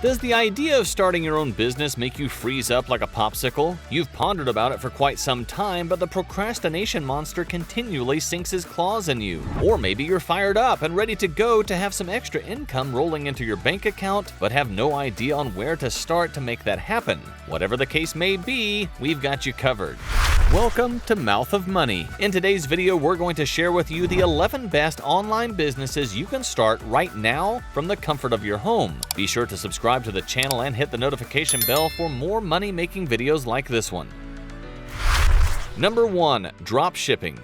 Does the idea of starting your own business make you freeze up like a popsicle? You've pondered about it for quite some time, but the procrastination monster continually sinks his claws in you. Or maybe you're fired up and ready to go to have some extra income rolling into your bank account, but have no idea on where to start to make that happen. Whatever the case may be, we've got you covered. Welcome to Mouth of Money. In today's video, we're going to share with you the 11 best online businesses you can start right now from the comfort of your home. Be sure to subscribe to the channel and hit the notification bell for more money-making videos like this one. Number 1. Drop shipping.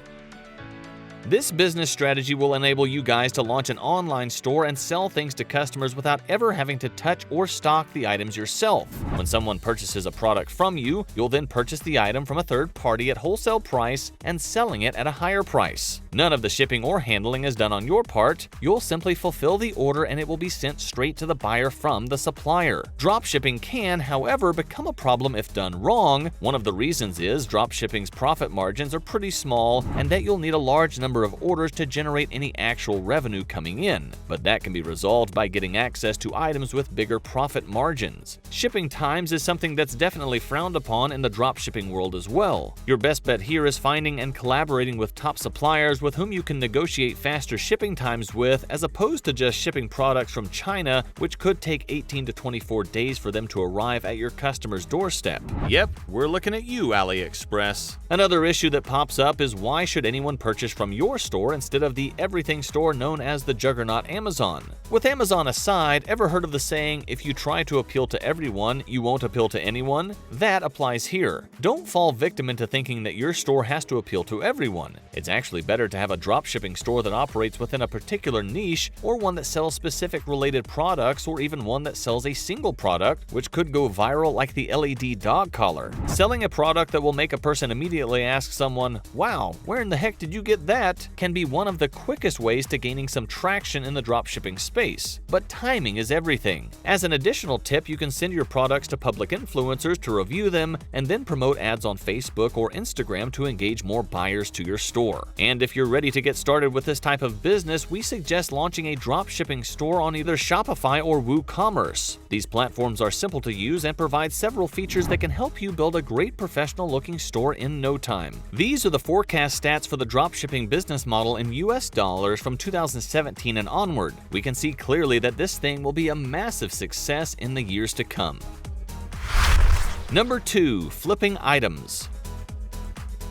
This business strategy will enable you guys to launch an online store and sell things to customers without ever having to touch or stock the items yourself. When someone purchases a product from you, you'll then purchase the item from a third party at wholesale price and selling it at a higher price. None of the shipping or handling is done on your part. You'll simply fulfill the order and it will be sent straight to the buyer from the supplier. Drop shipping can, however, become a problem if done wrong. One of the reasons is drop shipping's profit margins are pretty small and that you'll need a large number of orders to generate any actual revenue coming in, but that can be resolved by getting access to items with bigger profit margins. Shipping times is something that's definitely frowned upon in the dropshipping world as well. Your best bet here is finding and collaborating with top suppliers with whom you can negotiate faster shipping times with, as opposed to just shipping products from China, which could take 18 to 24 days for them to arrive at your customer's doorstep. Yep, we're looking at you, AliExpress. Another issue that pops up is why should anyone purchase from your store instead of the everything store known as the juggernaut Amazon? With Amazon aside, ever heard of the saying, if you try to appeal to everyone, you won't appeal to anyone? That applies here. Don't fall victim into thinking that your store has to appeal to everyone. It's actually better to have a dropshipping store that operates within a particular niche, or one that sells specific related products, or even one that sells a single product, which could go viral like the LED dog collar. Selling a product that will make a person immediately ask someone, "Wow, where in the heck did you get that?" can be one of the quickest ways to gaining some traction in the dropshipping space. But timing is everything. As an additional tip, you can send your products to public influencers to review them and then promote ads on Facebook or Instagram to engage more buyers to your store. And if you're ready to get started with this type of business, we suggest launching a dropshipping store on either Shopify or WooCommerce. These platforms are simple to use and provide several features that can help you build a great professional-looking store in no time. These are the forecast stats for the dropshipping business model in US dollars from 2017 and onward. We can see clearly that this thing will be a massive success in the years to come. Number 2. Flipping items.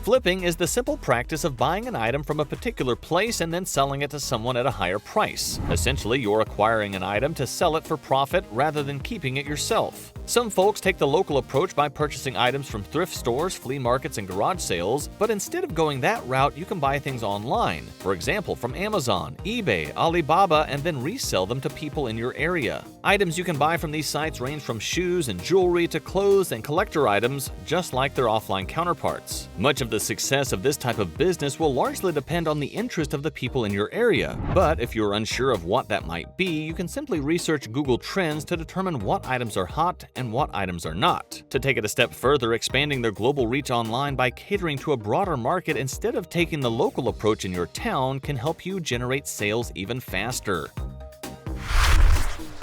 Flipping is the simple practice of buying an item from a particular place and then selling it to someone at a higher price. Essentially, you're acquiring an item to sell it for profit rather than keeping it yourself. Some folks take the local approach by purchasing items from thrift stores, flea markets, and garage sales, but instead of going that route, you can buy things online. For example, from Amazon, eBay, Alibaba, and then resell them to people in your area. Items you can buy from these sites range from shoes and jewelry to clothes and collector items, just like their offline counterparts. Much of the success of this type of business will largely depend on the interest of the people in your area, but if you're unsure of what that might be, you can simply research Google Trends to determine what items are hot and what items are not. To take it a step further, expanding their global reach online by catering to a broader market instead of taking the local approach in your town can help you generate sales even faster.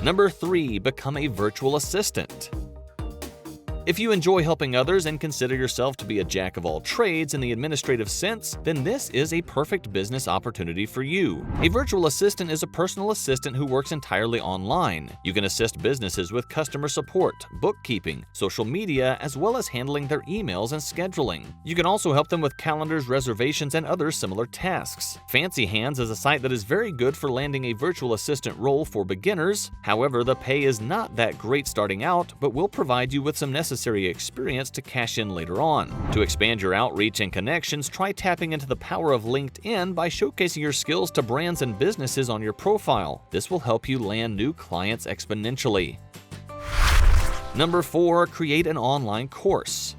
Number 3. Become a virtual assistant. If you enjoy helping others and consider yourself to be a jack of all trades in the administrative sense, then this is a perfect business opportunity for you. A virtual assistant is a personal assistant who works entirely online. You can assist businesses with customer support, bookkeeping, social media, as well as handling their emails and scheduling. You can also help them with calendars, reservations, and other similar tasks. Fancy Hands is a site that is very good for landing a virtual assistant role for beginners. However, the pay is not that great starting out, but will provide you with some necessary experience to cash in later on. To expand your outreach and connections, try tapping into the power of LinkedIn by showcasing your skills to brands and businesses on your profile. This will help you land new clients exponentially. Number 4. Create an online course.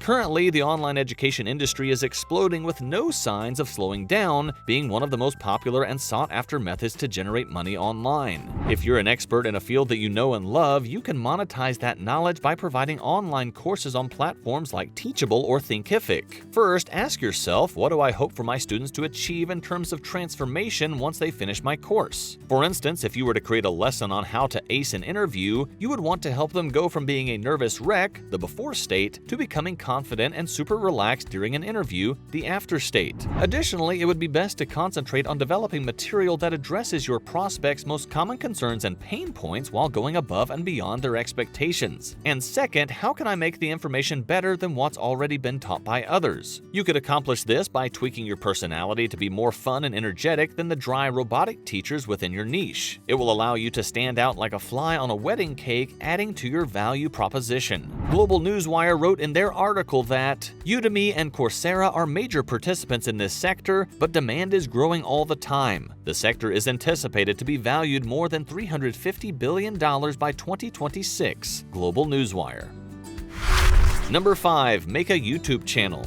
Currently, the online education industry is exploding with no signs of slowing down, being one of the most popular and sought-after methods to generate money online. If you're an expert in a field that you know and love, you can monetize that knowledge by providing online courses on platforms like Teachable or Thinkific. First, ask yourself, what do I hope for my students to achieve in terms of transformation once they finish my course? For instance, if you were to create a lesson on how to ace an interview, you would want to help them go from being a nervous wreck, the before state, to becoming confident and super relaxed during an interview, the after state. Additionally, it would be best to concentrate on developing material that addresses your prospects' most common concerns and pain points while going above and beyond their expectations. And second, how can I make the information better than what's already been taught by others? You could accomplish this by tweaking your personality to be more fun and energetic than the dry robotic teachers within your niche. It will allow you to stand out like a fly on a wedding cake, adding to your value proposition. Global Newswire wrote in their article that Udemy and Coursera are major participants in this sector, but demand is growing all the time. The sector is anticipated to be valued more than $350 billion by 2026. Global Newswire. Number 5. Make a YouTube channel.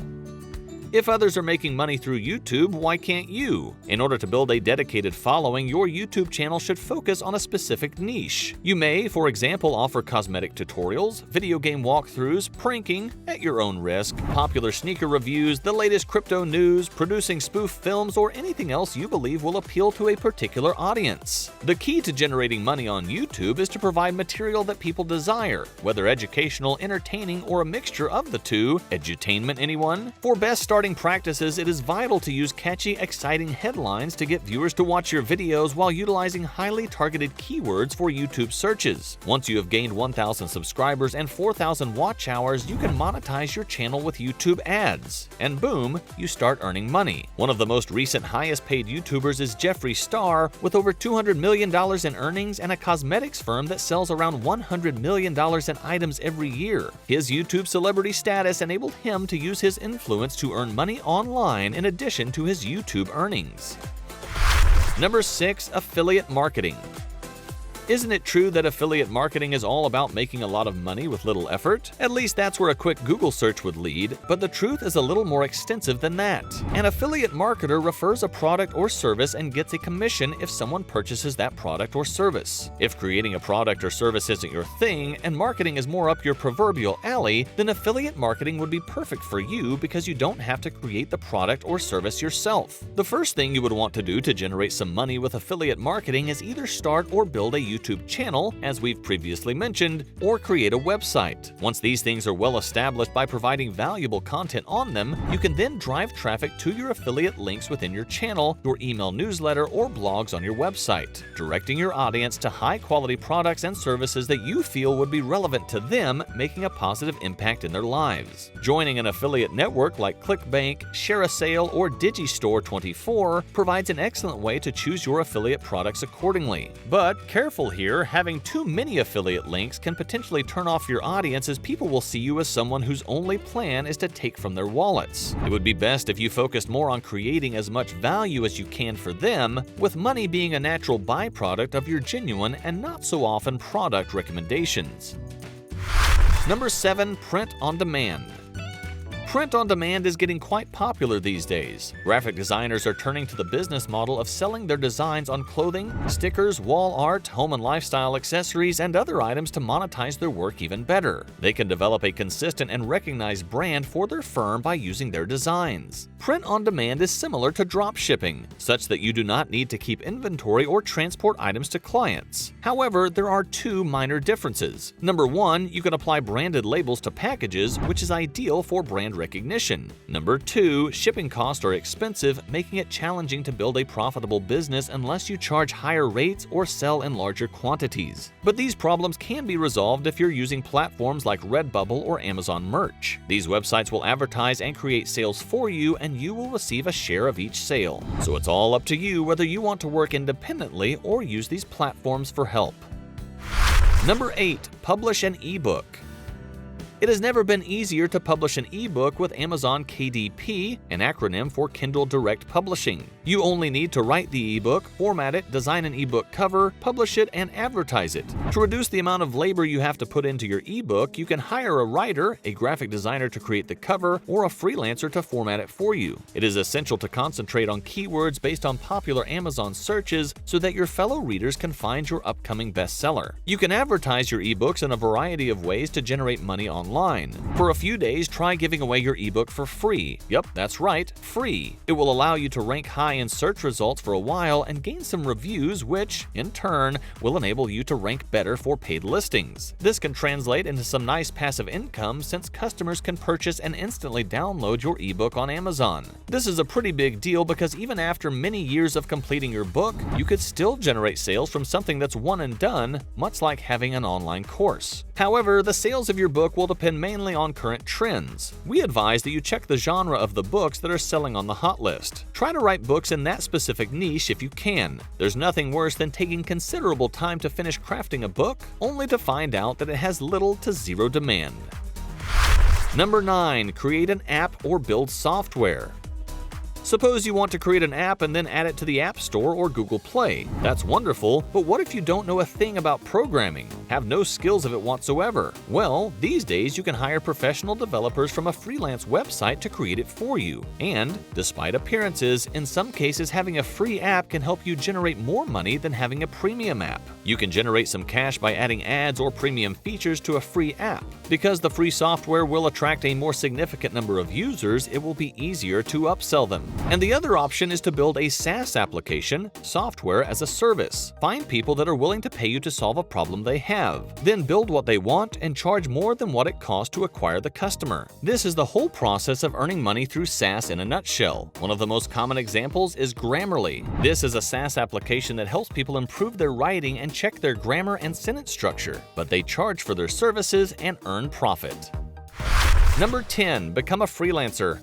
If others are making money through YouTube, why can't you? In order to build a dedicated following, your YouTube channel should focus on a specific niche. You may, for example, offer cosmetic tutorials, video game walkthroughs, pranking, at your own risk, popular sneaker reviews, the latest crypto news, producing spoof films, or anything else you believe will appeal to a particular audience. The key to generating money on YouTube is to provide material that people desire, whether educational, entertaining, or a mixture of the two. Edutainment, anyone? For best starting practices, it is vital to use catchy, exciting headlines to get viewers to watch your videos while utilizing highly targeted keywords for YouTube searches. Once you have gained 1,000 subscribers and 4,000 watch hours, you can monetize your channel with YouTube ads. And boom, you start earning money. One of the most recent highest paid YouTubers is Jeffree Star, with over $200 million in earnings and a cosmetics firm that sells around $100 million in items every year. His YouTube celebrity status enabled him to use his influence to earn money online in addition to his YouTube earnings. Number 6. Affiliate marketing. Isn't it true that affiliate marketing is all about making a lot of money with little effort? At least that's where a quick Google search would lead, but the truth is a little more extensive than that. An affiliate marketer refers a product or service and gets a commission if someone purchases that product or service. If creating a product or service isn't your thing and marketing is more up your proverbial alley, then affiliate marketing would be perfect for you because you don't have to create the product or service yourself. The first thing you would want to do to generate some money with affiliate marketing is either start or build a YouTube channel, as we've previously mentioned, or create a website. Once these things are well established by providing valuable content on them, you can then drive traffic to your affiliate links within your channel, your email newsletter, or blogs on your website, directing your audience to high-quality products and services that you feel would be relevant to them, making a positive impact in their lives. Joining an affiliate network like ClickBank, ShareASale, or Digistore24 provides an excellent way to choose your affiliate products accordingly. But careful here, having too many affiliate links can potentially turn off your audience, as people will see you as someone whose only plan is to take from their wallets. It would be best if you focused more on creating as much value as you can for them, with money being a natural byproduct of your genuine and not so often product recommendations. Number 7. Print on demand. Print on demand is getting quite popular these days. Graphic designers are turning to the business model of selling their designs on clothing, stickers, wall art, home and lifestyle accessories, and other items to monetize their work even better. They can develop a consistent and recognized brand for their firm by using their designs. Print on demand is similar to drop shipping, such that you do not need to keep inventory or transport items to clients. However, there are two minor differences. Number 1, you can apply branded labels to packages, which is ideal for brand recognition. Number 2, shipping costs are expensive, making it challenging to build a profitable business unless you charge higher rates or sell in larger quantities. But these problems can be resolved if you're using platforms like Redbubble or Amazon Merch. These websites will advertise and create sales for you, and you will receive a share of each sale. So it's all up to you whether you want to work independently or use these platforms for help. Number 8, publish an ebook. It has never been easier to publish an ebook with Amazon KDP, an acronym for Kindle Direct Publishing. You only need to write the ebook, format it, design an ebook cover, publish it, and advertise it. To reduce the amount of labor you have to put into your ebook, you can hire a writer, a graphic designer to create the cover, or a freelancer to format it for you. It is essential to concentrate on keywords based on popular Amazon searches so that your fellow readers can find your upcoming bestseller. You can advertise your ebooks in a variety of ways to generate money online. For a few days, try giving away your ebook for free. Yep, that's right, free. It will allow you to rank high in search results for a while and gain some reviews, which, in turn, will enable you to rank better for paid listings. This can translate into some nice passive income since customers can purchase and instantly download your ebook on Amazon. This is a pretty big deal because even after many years of completing your book, you could still generate sales from something that's one and done, much like having an online course. However, the sales of your book will depend mainly on current trends. We advise that you check the genre of the books that are selling on the hot list. Try to write books in that specific niche if you can. There's nothing worse than taking considerable time to finish crafting a book, only to find out that it has little to zero demand. Number 9. Create an app or build software. Suppose you want to create an app and then add it to the App Store or Google Play. That's wonderful, but what if you don't know a thing about programming, have no skills of it whatsoever? Well, these days you can hire professional developers from a freelance website to create it for you. And, despite appearances, in some cases having a free app can help you generate more money than having a premium app. You can generate some cash by adding ads or premium features to a free app. Because the free software will attract a more significant number of users, it will be easier to upsell them. And the other option is to build a SaaS application, software as a service. Find people that are willing to pay you to solve a problem they have. Then build what they want and charge more than what it costs to acquire the customer. This is the whole process of earning money through SaaS in a nutshell. One of the most common examples is Grammarly. This is a SaaS application that helps people improve their writing and check their grammar and sentence structure, but they charge for their services and earn profit. Number 10. Become a freelancer.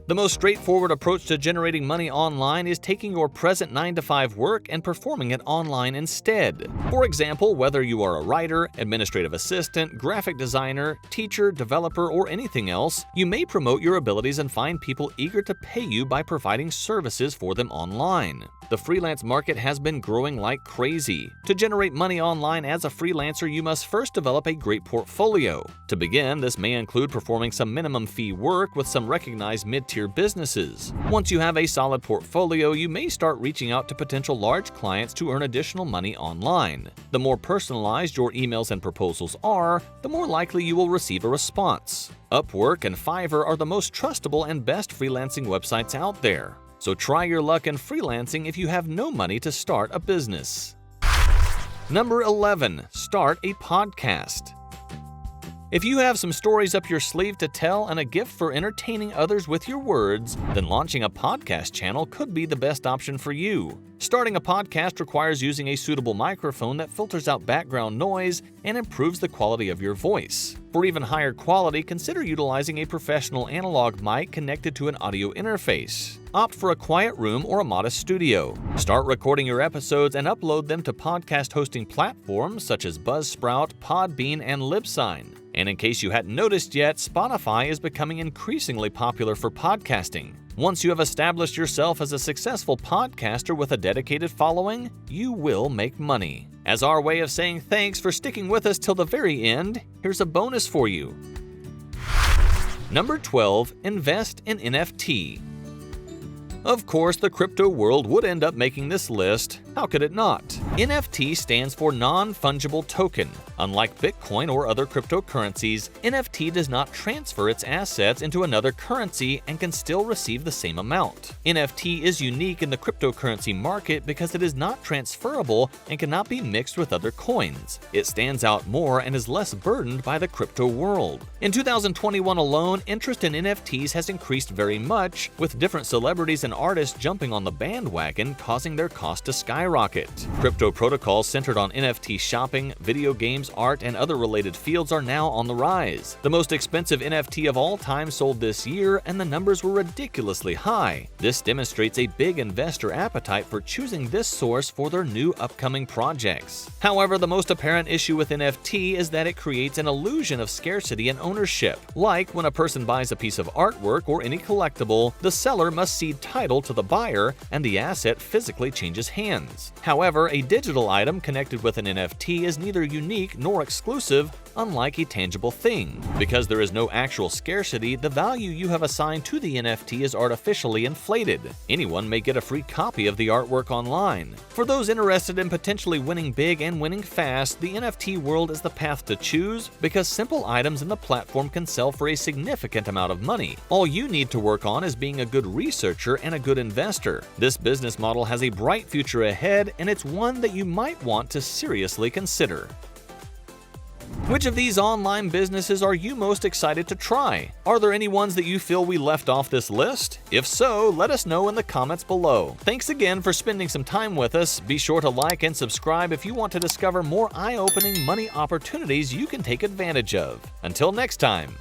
The most straightforward approach to generating money online is taking your present 9-to-5 work and performing it online instead. For example, whether you are a writer, administrative assistant, graphic designer, teacher, developer, or anything else, you may promote your abilities and find people eager to pay you by providing services for them online. The freelance market has been growing like crazy. To generate money online as a freelancer, you must first develop a great portfolio. To begin, this may include performing some minimum fee work with some recognized mid-tier businesses. Once you have a solid portfolio, you may start reaching out to potential large clients to earn additional money online. The more personalized your emails and proposals are, the more likely you will receive a response. Upwork and Fiverr are the most trustable and best freelancing websites out there. So try your luck in freelancing if you have no money to start a business. Number 11. Start a podcast. If you have some stories up your sleeve to tell and a gift for entertaining others with your words, then launching a podcast channel could be the best option for you. Starting a podcast requires using a suitable microphone that filters out background noise and improves the quality of your voice. For even higher quality, consider utilizing a professional analog mic connected to an audio interface. Opt for a quiet room or a modest studio. Start recording your episodes and upload them to podcast hosting platforms such as Buzzsprout, Podbean, and Libsyn. And in case you hadn't noticed yet, Spotify is becoming increasingly popular for podcasting. Once you have established yourself as a successful podcaster with a dedicated following, you will make money. As our way of saying thanks for sticking with us till the very end, here's a bonus for you. Number 12. Invest in NFT. Of course, the crypto world would end up making this list. How could it not? NFT stands for non-fungible token. Unlike Bitcoin or other cryptocurrencies, NFT does not transfer its assets into another currency and can still receive the same amount. NFT is unique in the cryptocurrency market because it is not transferable and cannot be mixed with other coins. It stands out more and is less burdened by the crypto world. In 2021 alone, interest in NFTs has increased very much, with different celebrities and artists jumping on the bandwagon, causing their cost to skyrocket. Crypto protocols centered on NFT shopping, video games, art, and other related fields are now on the rise. The most expensive NFT of all time sold this year, and the numbers were ridiculously high. This demonstrates a big investor appetite for choosing this source for their new upcoming projects. However, the most apparent issue with NFT is that it creates an illusion of scarcity and ownership. Like when a person buys a piece of artwork or any collectible, the seller must cede title to the buyer and the asset physically changes hands. However, a digital item connected with an NFT is neither unique nor exclusive, unlike a tangible thing. Because there is no actual scarcity, the value you have assigned to the NFT is artificially inflated. Anyone may get a free copy of the artwork online. For those interested in potentially winning big and winning fast, the NFT world is the path to choose because simple items in the platform can sell for a significant amount of money. All you need to work on is being a good researcher and a good investor. This business model has a bright future ahead, and it's one that you might want to seriously consider. Which of these online businesses are you most excited to try? Are there any ones that you feel we left off this list? If so, let us know in the comments below. Thanks again for spending some time with us. Be sure to like and subscribe if you want to discover more eye-opening money opportunities you can take advantage of. Until next time.